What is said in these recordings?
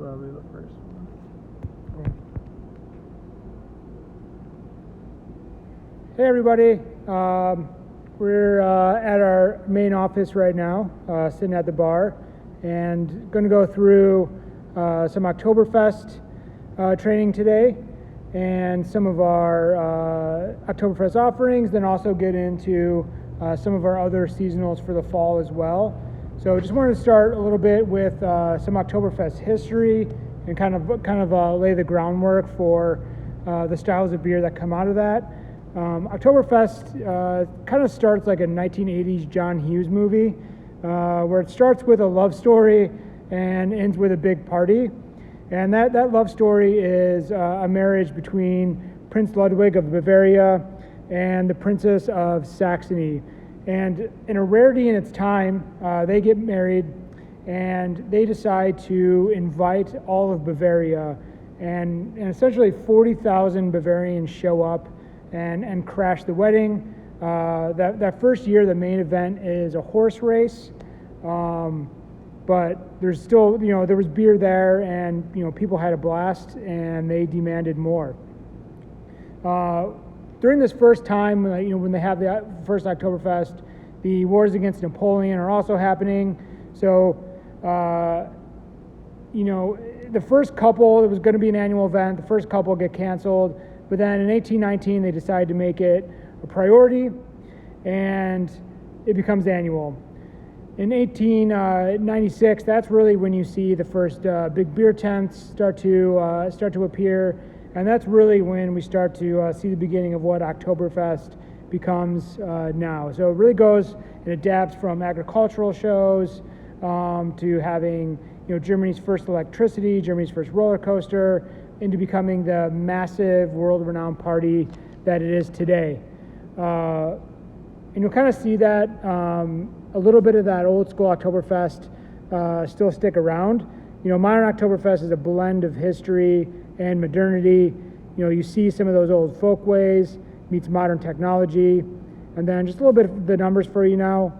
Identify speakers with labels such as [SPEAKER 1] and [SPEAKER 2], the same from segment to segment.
[SPEAKER 1] probably the first one.
[SPEAKER 2] Hey everybody, we're at our main office right now, sitting at the bar, and going to go through some Oktoberfest training today, and some of our Oktoberfest offerings, then also get into some of our other seasonals for the fall as well. So just wanted to start a little bit with some Oktoberfest history and kind of lay the groundwork for the styles of beer that come out of that. Oktoberfest kind of starts like a 1980s John Hughes movie, where it starts with a love story and ends with a big party. And that love story is a marriage between Prince Ludwig of Bavaria and the Princess of Saxony. And in a rarity in its time, they get married and they decide to invite all of Bavaria. And essentially 40,000 Bavarians show up and crash the wedding. That first year, the main event is a horse race, but there's still, there was beer there, and people had a blast, and they demanded more. During this first time, when they have the first Oktoberfest, the wars against Napoleon are also happening. So, the first couple, it was going to be an annual event. The first couple get canceled. But then in 1819, they decided to make it a priority, and it becomes annual. In 1896, that's really when you see the first big beer tents start to appear, and that's really when we start to see the beginning of what Oktoberfest becomes now. So it really goes and adapts from agricultural shows to having Germany's first electricity, Germany's first roller coaster, into becoming the massive world-renowned party that it is today. And you'll kind of see that a little bit of that old school Oktoberfest still stick around. Modern Oktoberfest is a blend of history and modernity. You see some of those old folk ways meets modern technology. And then just a little bit of the numbers for you now.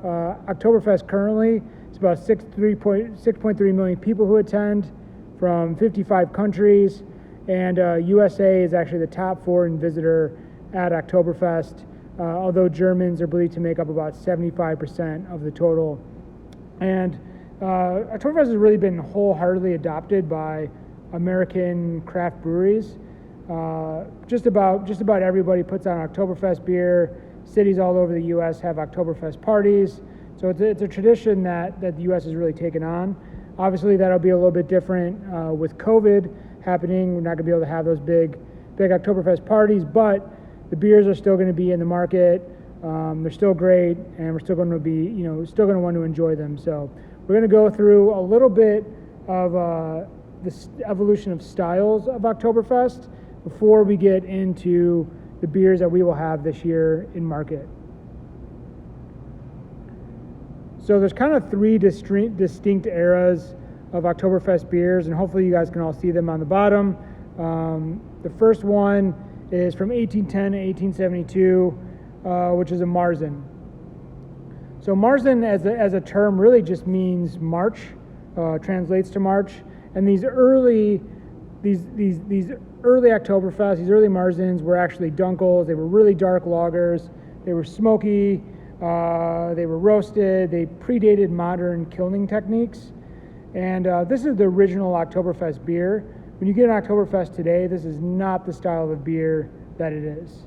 [SPEAKER 2] Oktoberfest currently is about 6.3 million people who attend from 55 countries. And USA is actually the top foreign visitor at Oktoberfest, although Germans are believed to make up about 75% of the total. And Oktoberfest has really been wholeheartedly adopted by American craft breweries. Just about everybody puts on Oktoberfest beer. Cities all over the U.S. have Oktoberfest parties. So it's a tradition that the U.S. has really taken on. Obviously, that'll be a little bit different with COVID happening. We're not going to be able to have those big Oktoberfest parties, but the beers are still going to be in the market. They're still great, and we're still going to be, still going to want to enjoy them. So we're going to go through a little bit of the evolution of styles of Oktoberfest before we get into the beers that we will have this year in market. So there's kind of three distinct eras of Oktoberfest beers, and hopefully you guys can all see them on the bottom. The first one is from 1810 to 1872, which is a Marzen. So Marzen as a term really just means March, translates to March. And these early Oktoberfest, these early Marzens were actually Dunkels. They were really dark lagers. They were smoky. They were roasted. They predated modern kilning techniques. And this is the original Oktoberfest beer. When you get an Oktoberfest today, this is not the style of beer that it is.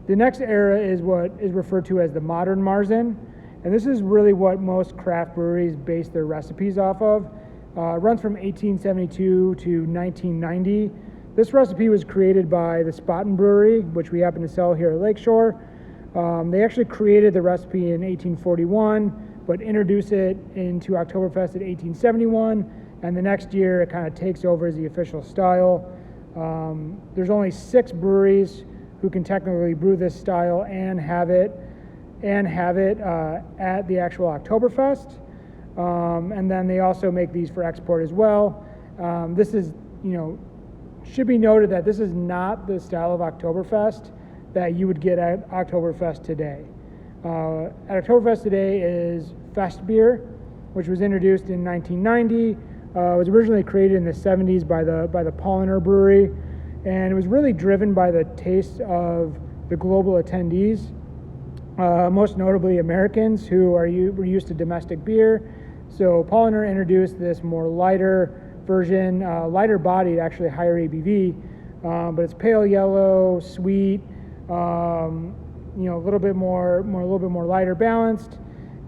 [SPEAKER 2] The next era is what is referred to as the modern Marzen. And this is really what most craft breweries base their recipes off of. It runs from 1872 to 1990. This recipe was created by the Spaten Brewery, which we happen to sell here at Lakeshore. They actually created the recipe in 1841, but introduced it into Oktoberfest in 1871, and the next year it kind of takes over as the official style. There's only 6 breweries who can technically brew this style and have it at the actual Oktoberfest. And then they also make these for export as well. This is, should be noted that this is not the style of Oktoberfest that you would get at Oktoberfest today. At Oktoberfest today is Fest beer, which was introduced in 1990 was originally created in the 70s by the Polliner Brewery, and it was really driven by the taste of the global attendees, most notably Americans who were used to domestic beer. So Polliner introduced this more lighter version, lighter bodied, actually higher ABV, but it's pale yellow, sweet, a little bit more lighter balanced,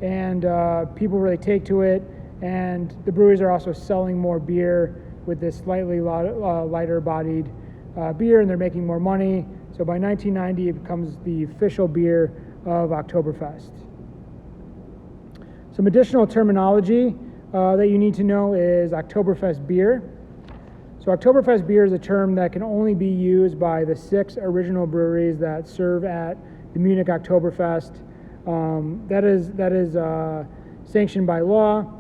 [SPEAKER 2] and people really take to it. And the breweries are also selling more beer with this slightly lighter bodied beer, and they're making more money. So by 1990, it becomes the official beer of Oktoberfest. Some additional terminology that you need to know is Oktoberfest beer. So Oktoberfest beer is a term that can only be used by the 6 original breweries that serve at the Munich Oktoberfest. That is sanctioned by law.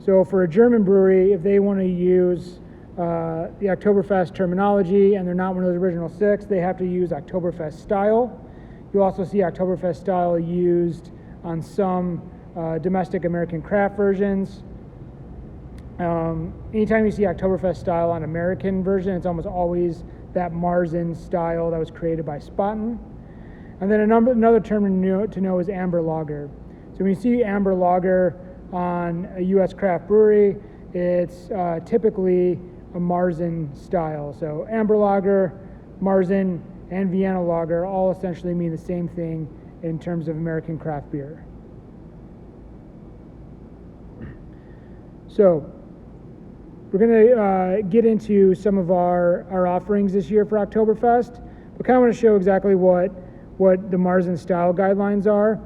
[SPEAKER 2] So for a German brewery, if they want to use the Oktoberfest terminology and they're not one of those original 6, they have to use Oktoberfest style. You'll also see Oktoberfest style used on some domestic American craft versions. Anytime you see Oktoberfest style on American version, it's almost always that Marzen style that was created by Spaten. And then another term to know is amber lager. So when you see amber lager on a U.S. craft brewery, it's typically a Marzen style. So amber lager, Marzen, and Vienna lager all essentially mean the same thing in terms of American craft beer. So we're going to get into some of our offerings this year for Oktoberfest. We kind of want to show exactly what the Marzen style guidelines are.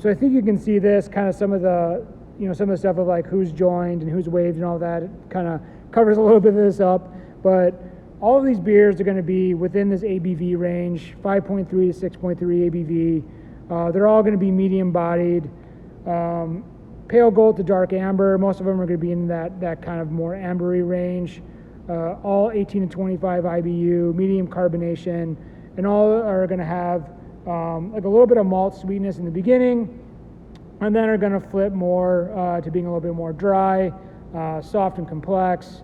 [SPEAKER 2] So I think you can see this kind of some of the stuff of like who's joined and who's waived and all that. It kind of covers a little bit of this up, but all of these beers are going to be within this ABV range, 5.3 to 6.3 ABV. They're all going to be medium bodied, pale gold to dark amber. Most of them are going to be in that kind of more ambery range. All 18 to 25 IBU, medium carbonation, and all are going to have like a little bit of malt sweetness in the beginning, and then are going to flip more to being a little bit more dry, soft and complex.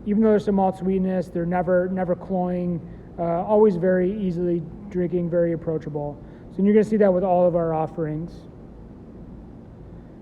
[SPEAKER 2] Even though there's some malt sweetness, they're never cloying, always very easily drinking, very approachable. So you're going to see that with all of our offerings.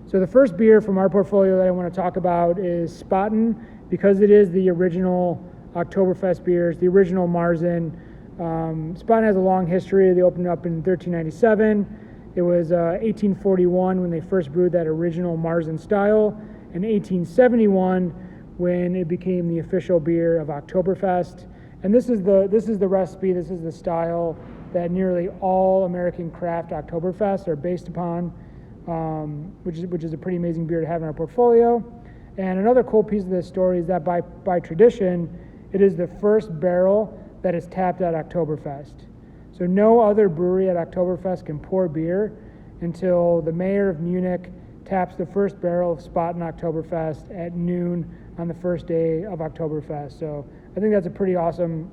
[SPEAKER 2] So the first beer from our portfolio that I want to talk about is Spaten, because it is the original Oktoberfest beers, the original Marzen. Spaten has a long history. They opened up in 1397. It was 1841 when they first brewed that original Marzen style, and 1871 when it became the official beer of Oktoberfest. And this is the recipe, this is the style that nearly all American craft Oktoberfests are based upon, which is a pretty amazing beer to have in our portfolio. And another cool piece of this story is that by tradition, it is the first barrel that is tapped at Oktoberfest. So no other brewery at Oktoberfest can pour beer until the mayor of Munich taps the first barrel of Spaten Oktoberfest at noon on the first day of Oktoberfest. So I think that's a pretty awesome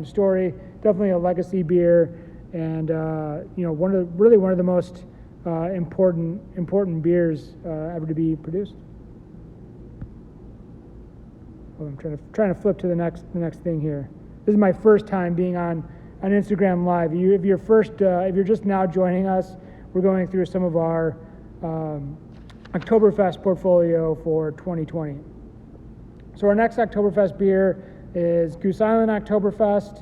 [SPEAKER 2] story. Definitely a legacy beer, and one of the most important beers ever to be produced. Oh, I'm trying to flip to the next thing here. This is my first time being on Instagram Live. If you're just now joining us, we're going through some of our Oktoberfest portfolio for 2020. So our next Oktoberfest beer is Goose Island Oktoberfest.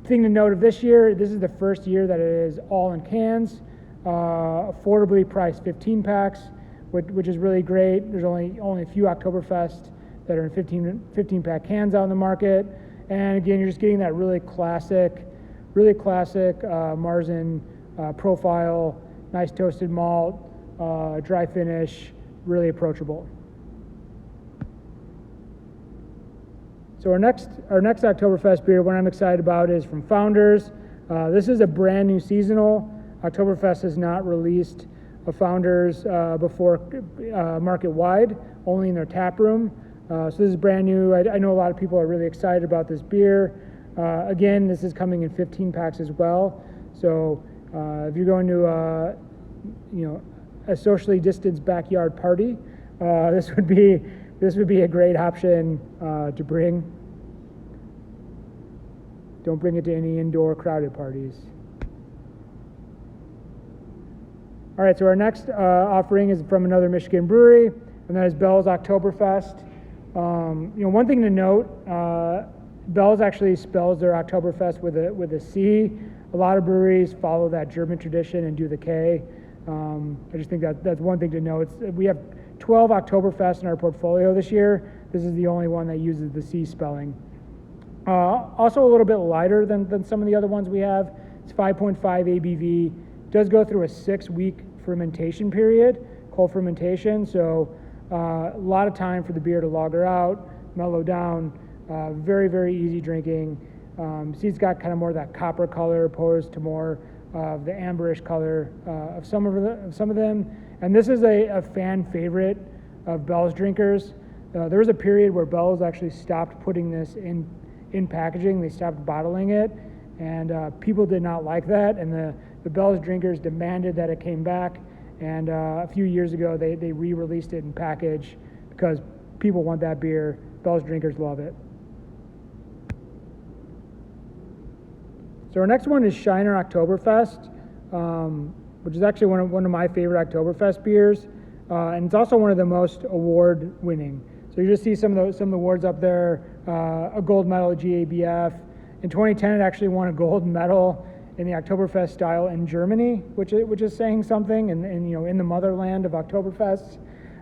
[SPEAKER 2] Thing to note of this year, this is the first year that it is all in cans, affordably priced 15 packs, which is really great. There's only a few Oktoberfest that are in 15 pack cans out in the market. And again, you're just getting that really classic Marzen profile, nice toasted malt, dry finish, really approachable. So our next Oktoberfest beer, what I'm excited about, is from Founders. This is a brand new seasonal. Oktoberfest has not released a Founders before market wide, only in their tap room. So this is brand new. I know a lot of people are really excited about this beer. Again, this is coming in 15 packs as well. So if you're going to a socially distanced backyard party, this would be a great option to bring. Don't bring it to any indoor crowded parties. All right, so our next offering is from another Michigan brewery, and that is Bell's Oktoberfest. One thing to note, Bell's actually spells their Oktoberfest with a C. A lot of breweries follow that German tradition and do the K. I just think that's one thing to note. We have 12 Oktoberfest in our portfolio this year. This is the only one that uses the C spelling. Also a little bit lighter than some of the other ones we have. It's 5.5 ABV. Does go through a 6-week fermentation period, cold fermentation. So a lot of time for the beer to lager out, mellow down. Very, very easy drinking. See, it's got kind of more of that copper color opposed to more of the amberish color of some of them. And this is a fan favorite of Bell's drinkers. There was a period where Bell's actually stopped putting this in packaging. They stopped bottling it, and people did not like that. And the Bell's drinkers demanded that it came back. And a few years ago, they re-released it in package because people want that beer. Bell's drinkers love it. So our next one is Shiner Oktoberfest, which is actually one of my favorite Oktoberfest beers, and it's also one of the most award-winning. So you just see some of the awards up there. A gold medal at GABF. In 2010, it actually won a gold medal in the Oktoberfest style in Germany, which is saying something, and in the motherland of Oktoberfest.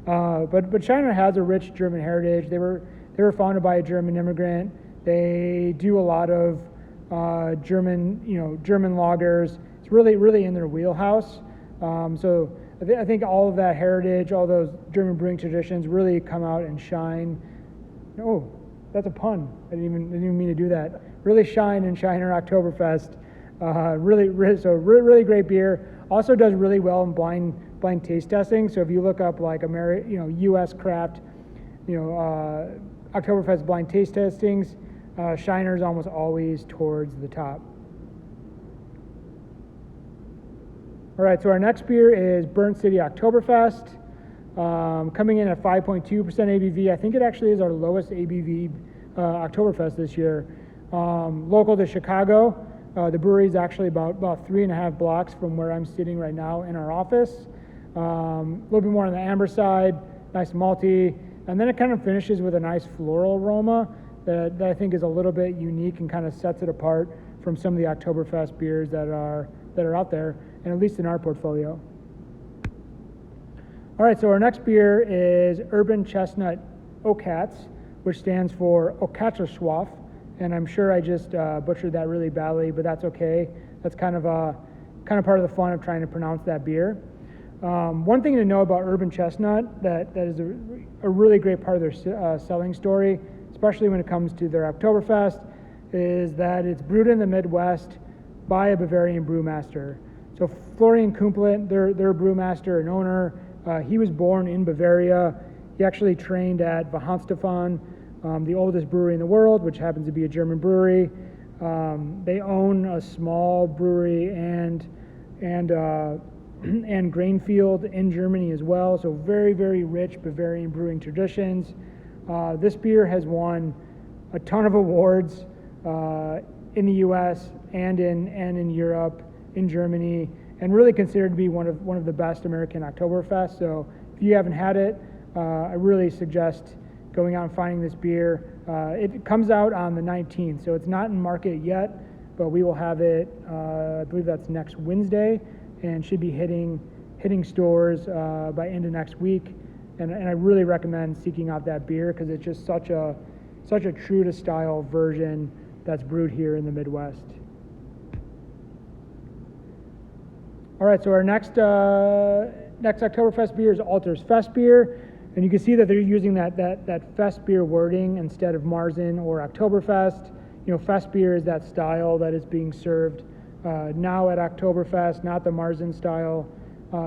[SPEAKER 2] But Shiner has a rich German heritage. They were founded by a German immigrant. They do a lot of German lagers. It's really in their wheelhouse. So I think all of that heritage, all those German brewing traditions really come out and shine. Oh, that's a pun. I didn't even mean to do that. Really shine in Shiner Oktoberfest. Really great beer. Also does really well in blind taste testing. So if you look up like U.S. craft, Oktoberfest blind taste testings, Shiner's almost always towards the top. All right, so our next beer is Burnt City Oktoberfest, coming in at 5.2% ABV. I think it actually is our lowest ABV Oktoberfest this year. Local to Chicago, the brewery is actually about 3.5 blocks from where I'm sitting right now in our office. A little bit more on the amber side, nice malty, and then it kind of finishes with a nice floral aroma that I think is a little bit unique and kind of sets it apart from some of the Oktoberfest beers that are out there, and at least in our portfolio. All right, so our next beer is Urban Chestnut Okats, which stands for Okatterschwaf, and I'm sure I just butchered that really badly, but that's okay. That's kind of part of the fun of trying to pronounce that beer. One thing to know about Urban Chestnut that is a really great part of their selling story, especially when it comes to their Oktoberfest, is that it's brewed in the Midwest by a Bavarian brewmaster. So Florian Kumplet, their brewmaster and owner, he was born in Bavaria. He actually trained at Weihenstephan, the oldest brewery in the world, which happens to be a German brewery. They own a small brewery and grain field in Germany as well. So very, very rich Bavarian brewing traditions. This beer has won a ton of awards in the U.S. and in Europe, in Germany, and really considered to be one of the best American Oktoberfest. So if you haven't had it, I really suggest going out and finding this beer. It comes out on the 19th, so it's not in market yet, but we will have it. I believe that's next Wednesday, and should be hitting stores by end of next week. And I really recommend seeking out that beer because it's just such a true to style version that's brewed here in the Midwest. All right, so our next Oktoberfest beer is Alter's Fest beer, and you can see that they're using that Fest beer wording instead of Marzen or Oktoberfest. Fest beer is that style that is being served now at Oktoberfest, not the Marzen style.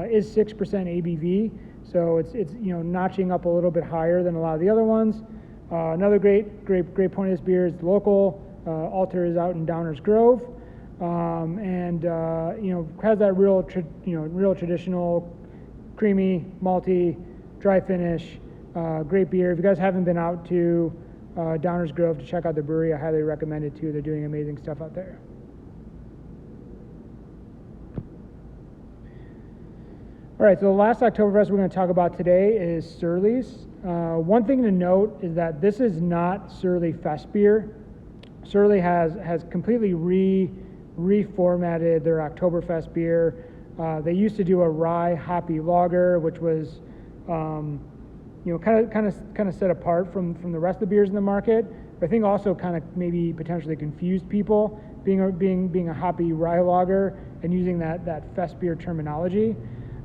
[SPEAKER 2] Is 6% ABV, so it's notching up a little bit higher than a lot of the other ones. Another great point of this beer is local. Alter is out in Downers Grove, and has that real traditional creamy, malty, dry finish, great beer. If you guys haven't been out to Downers Grove to check out the brewery, I highly recommend it too. They're doing amazing stuff out there. All right, so the last Oktoberfest we're going to talk about today is Surly's. One thing to note is that this is not Surly Fest beer. Surly has completely reformatted their Oktoberfest beer. They used to do a rye hoppy lager, which was kind of set apart from the rest of the beers in the market. But I think also kind of maybe potentially confused people being a hoppy rye lager and using that fest beer terminology.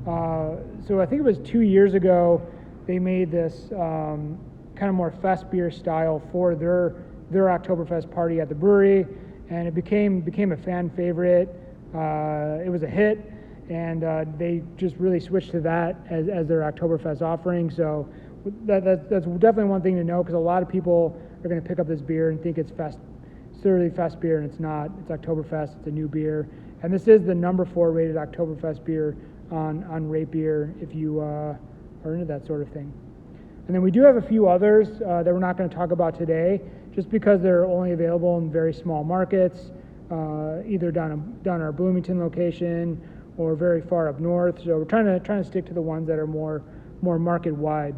[SPEAKER 2] So I think it was 2 years ago they made this kind of more fest beer style for their Oktoberfest party at the brewery, and it became a fan favorite. It was a hit, and they just really switched to that as their Oktoberfest offering. So that's definitely one thing to know, because a lot of people are going to pick up this beer and think it's Surly Fest beer, and it's not. It's Oktoberfest. It's a new beer, and this is the number 4 rated Oktoberfest beer on Rate Beer if you are into that sort of thing. And then we do have a few others that we're not going to talk about today, just because they're only available in very small markets, either down our Bloomington location or very far up north. So we're trying to stick to the ones that are more market wide.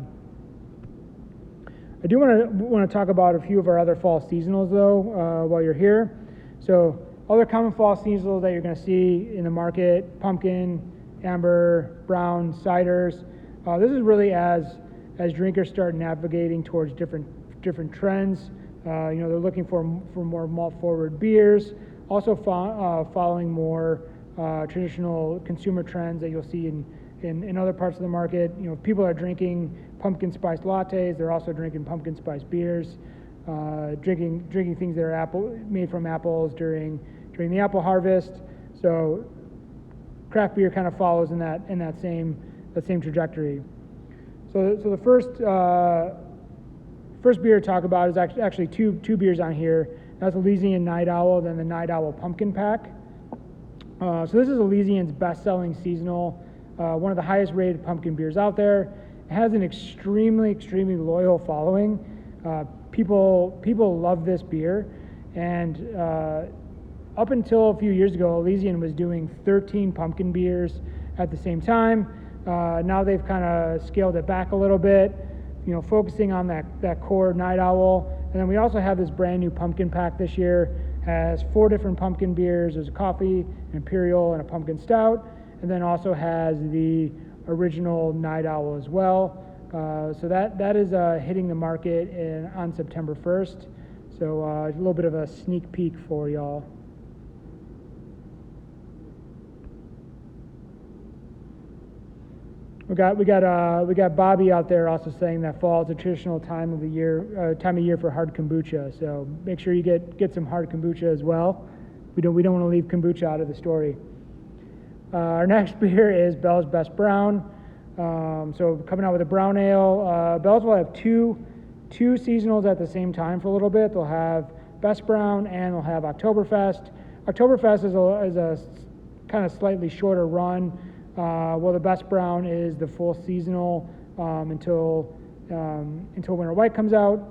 [SPEAKER 2] I do want to talk about a few of our other fall seasonals though while you're here. So other common fall seasonals that you're going to see in the market: pumpkin, amber, brown, ciders. This is really as drinkers start navigating towards different trends. They're looking for more malt-forward beers, also following more traditional consumer trends that you'll see in other parts of the market. If people are drinking pumpkin spice lattes, they're also drinking pumpkin spice beers, drinking things that are made from apples during the apple harvest. So craft beer kind of follows in that same trajectory. So the first beer to talk about is actually two beers on here. That's Elysian Night Owl, then the Night Owl Pumpkin Pack. So this is Elysian's best-selling seasonal, one of the highest rated pumpkin beers out there. It has an extremely loyal following. People love this beer, and up until a few years ago, Elysian was doing 13 pumpkin beers at the same time. Now they've kind of scaled it back a little bit, focusing on that core Night Owl. And then we also have this brand new pumpkin pack this year. Has 4 different pumpkin beers. There's a coffee, an imperial, and a pumpkin stout. And then also has the original Night Owl as well. So that is hitting the market on September 1st. So a little bit of a sneak peek for y'all. We got Bobby out there also saying that fall is a traditional time of year for hard kombucha. So make sure you get some hard kombucha as well. We don't want to leave kombucha out of the story. Our next beer is Bell's Best Brown. So coming out with a brown ale. Bell's will have two seasonals at the same time for a little bit. They'll have Best Brown and they'll have Oktoberfest. Oktoberfest is a kind of slightly shorter run. Well, the Best Brown is the full seasonal until Winter White comes out,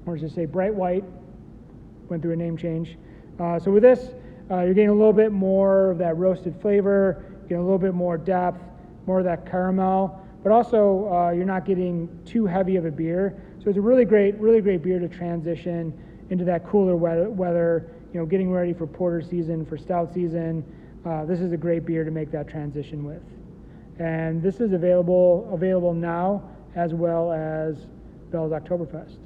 [SPEAKER 2] or just say Bright White. Went through a name change. So with this, you're getting a little bit more of that roasted flavor, getting a little bit more depth, more of that caramel, but also you're not getting too heavy of a beer. So it's a really great beer to transition into that cooler weather. Getting ready for porter season, for stout season. This is a great beer to make that transition with. And this is available now, as well as Bell's Oktoberfest.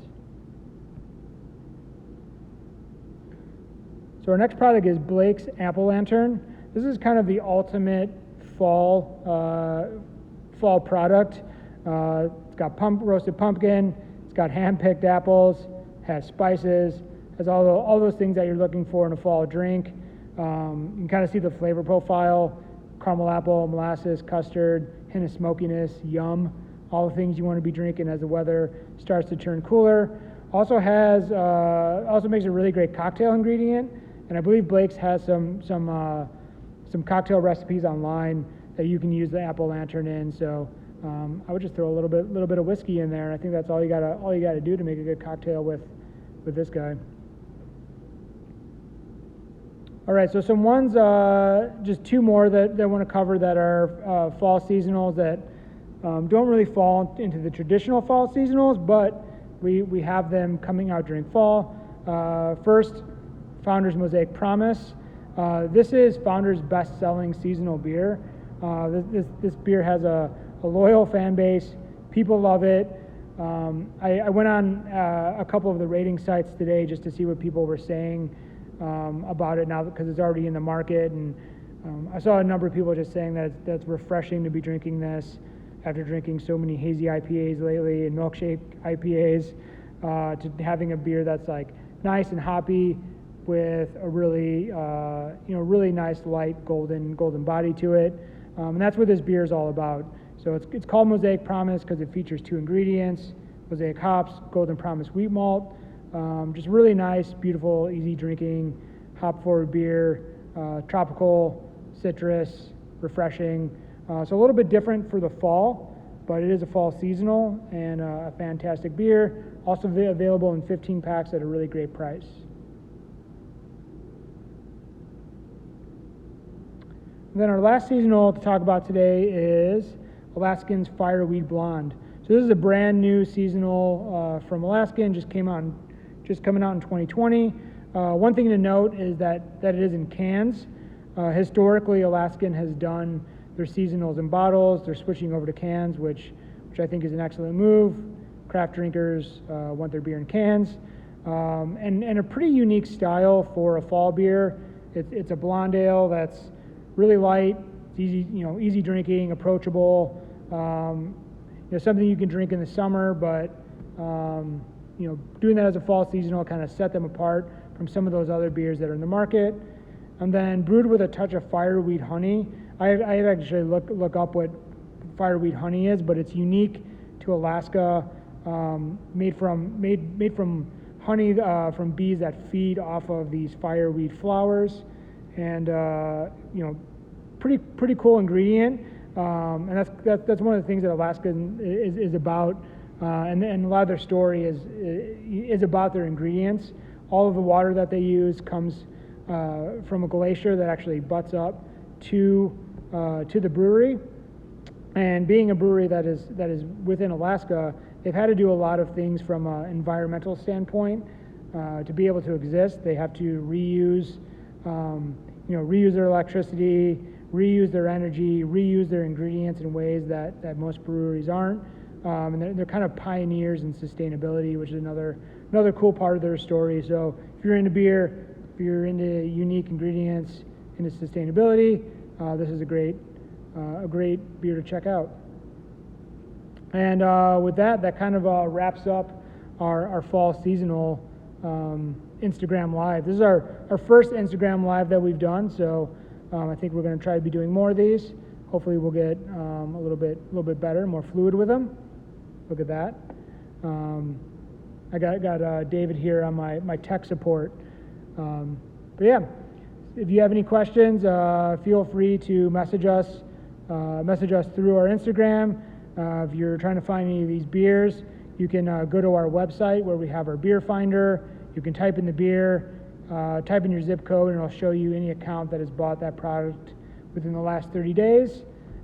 [SPEAKER 2] So our next product is Blake's Apple Lantern. This is kind of the ultimate fall product. It's got roasted pumpkin, it's got hand-picked apples, has spices, has all those things that you're looking for in a fall drink. You can kind of see the flavor profile: caramel apple, molasses, custard, hint of smokiness, yum, all the things you want to be drinking as the weather starts to turn cooler. Also makes a really great cocktail ingredient, and I believe Blake's has some cocktail recipes online that you can use the apple lantern in. So I would just throw a little bit of whiskey in there. I think that's all you gotta do to make a good cocktail with this guy. All right, so some ones, just two more that I want to cover that are fall seasonals that don't really fall into the traditional fall seasonals, but we have them coming out during fall. First, Founders Mosaic Promise. This is Founders' best-selling seasonal beer. This beer has a loyal fan base. People love it. I went on a couple of the rating sites today just to see what people were saying about it now because it's already in the market, and I saw a number of people just saying that that's refreshing to be drinking this after drinking so many hazy IPAs lately and milkshake IPAs, to having a beer that's like nice and hoppy with a really really nice light golden body to it, and that's what this beer is all about. So it's called Mosaic Promise because it features 2 ingredients: Mosaic hops, Golden Promise wheat malt. Just really nice, beautiful, easy drinking, hop-forward beer, tropical, citrus, refreshing. So a little bit different for the fall, but it is a fall seasonal and a fantastic beer. Also available in 15 packs at a really great price. And then our last seasonal to talk about today is Alaskan's Fireweed Blonde. So this is a brand new seasonal from Alaskan, just coming out in 2020. One thing to note is that it is in cans. Historically, Alaskan has done their seasonals in bottles. They're switching over to cans, which I think is an excellent move. Craft drinkers want their beer in cans, and a pretty unique style for a fall beer. It's a blonde ale that's really light, easy drinking, approachable. Something you can drink in the summer, but doing that as a fall seasonal kind of set them apart from some of those other beers that are in the market. And then brewed with a touch of fireweed honey. I had actually look up what fireweed honey is, but it's unique to Alaska. Made from honey from bees that feed off of these fireweed flowers, and pretty cool ingredient. And that's one of the things that Alaska is about, and a lot of their story is about their ingredients. All of the water that they use comes from a glacier that actually butts up to the brewery. And being a brewery that is within Alaska, they've had to do a lot of things from an environmental standpoint to be able to exist. They have to reuse their electricity, reuse their energy, reuse their ingredients in ways that most breweries aren't. And they're kind of pioneers in sustainability, which is another cool part of their story. So if you're into beer, if you're into unique ingredients, into sustainability, this is a great beer to check out. And with that kind of wraps up our fall seasonal Instagram Live. This is our first Instagram Live that we've done, so I think we're going to try to be doing more of these. Hopefully we'll get a little bit better, more fluid with them. Look at that. I got David here on my tech support. But yeah, if you have any questions, feel free to message us through our Instagram. If you're trying to find any of these beers, you can go to our website where we have our beer finder. You can type in the beer, type in your zip code, and it'll show you any account that has bought that product within the last 30 days.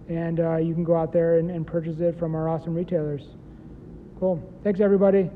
[SPEAKER 2] And you can go out there and purchase it from our awesome retailers. Cool. Thanks, everybody.